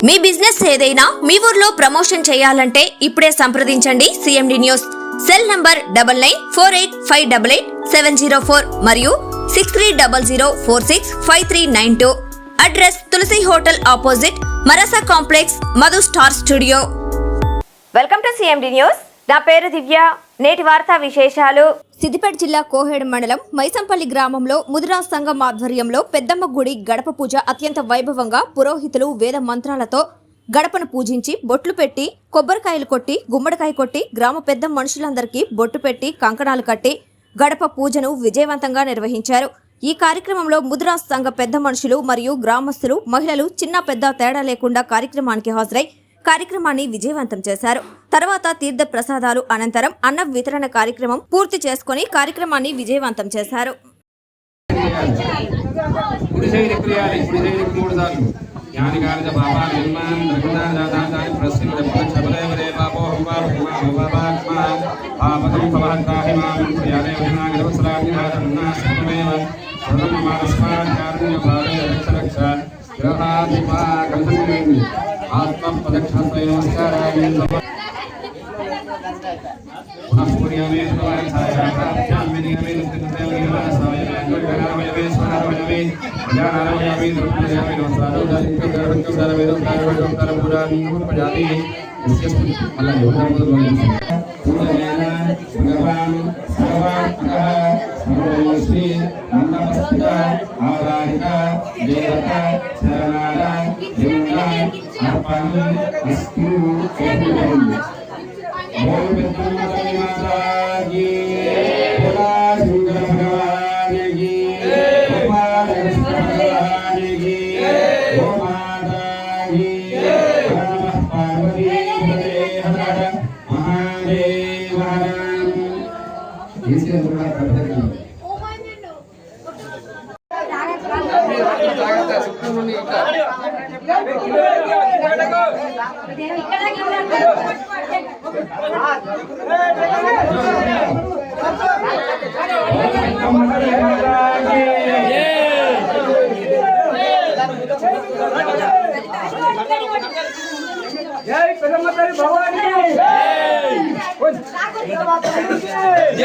మీ business ఏదైనా మీ ఊర్లో promotion చేయాలంటే ఇప్పుడే సంప్రదించండి సిఎండి న్యూస్. సెల్ నంబర్ 9948588704 మరియు 6300465392. అడ్రస్ తులసి హోటల్ ఆపోజిట్ మరసా complex, Madhu star studio. Welcome to CMD news. నా పేరు దివ్య. నేటి వార్తా విశేషాలు. సిద్దిపేట జిల్లా కోహేడ్ మండలం మైసంపల్లి గ్రామంలో ముదిరాజ్ సంఘం ఆధ్వర్యంలో పెద్దమ్మ గుడి గడప పూజ అత్యంత వైభవంగా పురోహితులు వేద మంత్రాలతో గడపను పూజించి బొట్లు పెట్టి కొబ్బరికాయలు కొట్టి గుమ్మడికాయ కొట్టి గ్రామ పెద్ద మనుషులందరికీ బొట్టు పెట్టి కంకణాలు కట్టి గడప పూజను విజయవంతంగా నిర్వహించారు. ఈ కార్యక్రమంలో ముదిరాజ్ సంఘ పెద్ద మనుషులు మరియు గ్రామస్తులు, మహిళలు చిన్న పెద్ద తేడా లేకుండా కార్యక్రమానికి హాజరై కార్యక్రమాన్ని విజయవంతం చేశారు. తర్వాత తీర్థ ప్రసాదాలు అనంతరం అన్న వితరణ కార్యక్రమం పూర్తి చేసుకుని కార్యక్రమాన్ని విజయవంతం చేశారు. आत्मा प्रदक्षिणाय नमस्काराय नमः पुनः पुण्यामे स्वाहाय निगमे नित्यमे साय गणनामये स्वाहाय ज्ञानामये दुर्गयामि नमस्कारो दारिद्र्यकर्मकर्मवेद कर्मपुराणि प्रजाति यस्य अल्लाह योगदान भगवान सर्वात्मकः सर्वश्री नमस्ते आराधिका देवता शरणारा देवता अर्पण अस्तु केतुम् बोल बिंदु माता की बोला सुंदर भगवान की गोपाल कृष्ण भगवान की गो माता की नमः पार्वती पते हर महादेव हर इसके थोड़ा करते हैं जय पेदम्मतल्ली भवानी की जय जय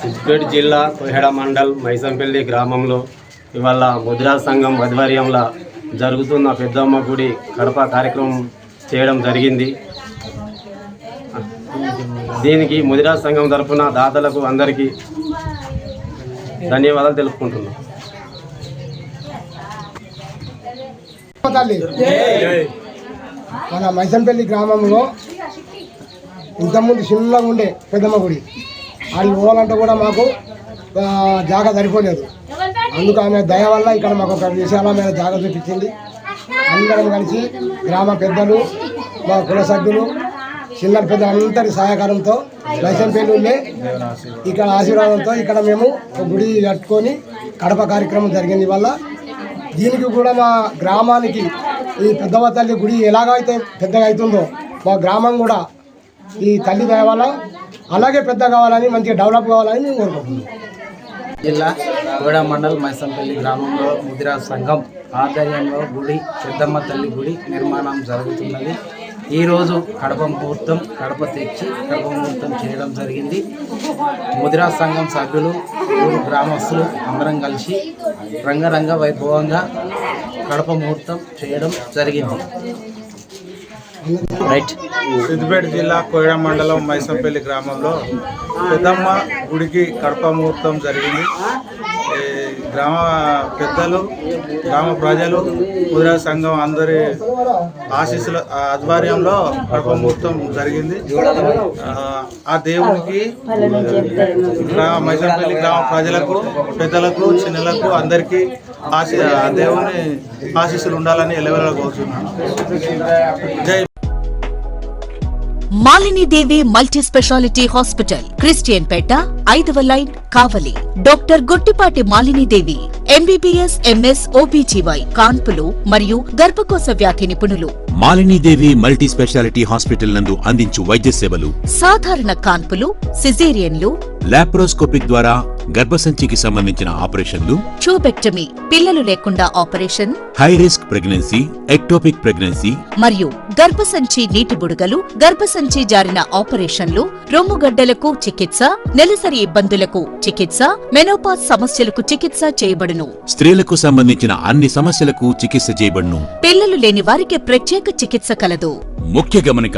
సిద్దిపేట జిల్లా కోహెడ మండల్ మైసంపల్లి గ్రామంలో ఇవాళ ముదిరాజ్ సంఘం ఆధ్వర్యంలో జరుగుతున్న పెద్దమ్మ గుడి కడప కార్యక్రమం చేయడం జరిగింది. దీనికి ముదిరాజ్ సంఘం తరఫున దాతలకు అందరికీ ధన్యవాదాలు తెలుపుకుంటున్నాం. మన మైసంపల్లి గ్రామంలో ఇంతకుముందు చిన్నగా ఉండే పెద్దమ్మ గుడి అది పోవాలంటే కూడా మాకు జాగా సరిపోలేదు. అందుకు ఆమె దయ వల్ల ఇక్కడ మాకు ఒక విశాలమైన జాగా చూపించింది. అందరం కలిసి గ్రామ పెద్దలు, మా కుల సభ్యులు, చిల్లర పెద్ద అందరి సహకారంతో మైసంపల్లి ఇక్కడ ఆశీర్వాదంతో ఇక్కడ మేము ఒక గుడి కట్టుకొని కడప కార్యక్రమం జరిగింది. వల్ల దీనికి కూడా మా గ్రామానికి ఈ పెద్దమ్మ తల్లి గుడి ఎలాగైతే పెద్దగా అవుతుందో మా గ్రామం కూడా ఈ తల్లి దయ వల్ల అలాగే పెద్ద కావాలని, మంచిగా డెవలప్ కావాలని మేము కోరుకుంటున్నాం. జిల్లా కోహెడ మండల్ మైసంపల్లి గ్రామంలో ముదిరాజ్ సంఘం ఆధ్వర్యంలో గుడి పెద్దమ్మ తల్లి గుడి నిర్మాణం జరుగుతున్నది. ఈరోజు కడప ముహూర్తం కడప తెచ్చి కడప ముహూర్తం చేయడం జరిగింది. ముదిరాజ్ సంఘం సభ్యులు, ఊరు గ్రామస్తులు అందరం కలిసి రంగరంగ వైభవంగా కడప ముహూర్తం చేయడం జరిగింది. సిద్దిపేట జిల్లా కోయడ మండలం మైసంపల్లి గ్రామంలో పెద్దమ్మ గుడికి కడప ముహూర్తం జరిగింది. ఈ గ్రామ పెద్దలు, గ్రామ ప్రజలు, ముద్రా సంఘం అందరి ఆశీస్సుల ఆధ్వర్యంలో కడప ముహూర్తం జరిగింది. ఆ దేవునికి మైసంపల్లి గ్రామ ప్రజలకు, పెద్దలకు, చిన్నలకు అందరికీ ఆ దేవుని ఆశీస్సులు ఉండాలని ఎల్లవేళలా కోరుతున్నాను. జై Malinidevi multi specialty hospital, Christian Peta, 5వ line, Kavali. Doctor Gottipati Malinidevi, MBBS, MS, OBGY, కాన్పులు మరియు గర్భకోశ వ్యాధి నిపుణులు. మాలినీదేవి మల్టీ స్పెషాలిటీ హాస్పిటల్ నందు అందించు వైద్య సేవలు: సాధారణ కాన్పులు, సిజేరియన్లు, లాప్రోస్కోపిక్ ద్వారా గర్భసంచికి సంబంధించిన ఆపరేషన్లు, ట్యూబెక్టమీ, పిల్లలు లేకుండా operation, high risk pregnancy, ectopic pregnancy మరియు గర్భసంచి నీటి బుడగలు, గర్భసంచి జారిన ఆపరేషన్లు, రొమ్ముగడ్డలకు చికిత్స, నెలసరి ఇబ్బందులకు చికిత్స, మెనోపాజ్ సమస్యలకు చికిత్స చేయబడును. స్త్రీలకు సంబంధించిన అన్ని సమస్యలకు చికిత్స చేయబడును. పిల్లలు లేని వారికి ప్రత్యేక చికిత్స కలదు. ముఖ్య గమనిక: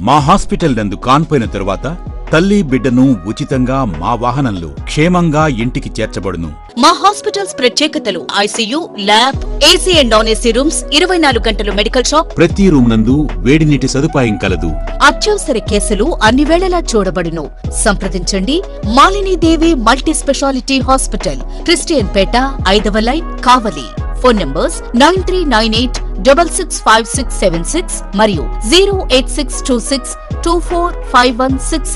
మా హాస్పిటల్ నందు కాన్పోయిన తరువాత తల్లి బిడ్డను ఉచితంగా మా వాహనంలో క్షేమంగా ఇంటికి చేర్చబడును. మా హాస్పిటల్స్ ప్రత్యేకతలు: ICU, lab, AC and non AC rooms, 24 గంటలు మెడికల్ షాప్, ప్రతి రూమ్ నందు వేడి నీటి సదుపాయం కలదు. అత్యవసర కేసులు అన్ని వేళలా చూడబడును. సంప్రదించండి. Malinidevi multi specialty hospital, Christian Peta, 5వ లైన్, కావలి. ఫోన్ నంబర్స్ 9398665676 మరియు 08626245166.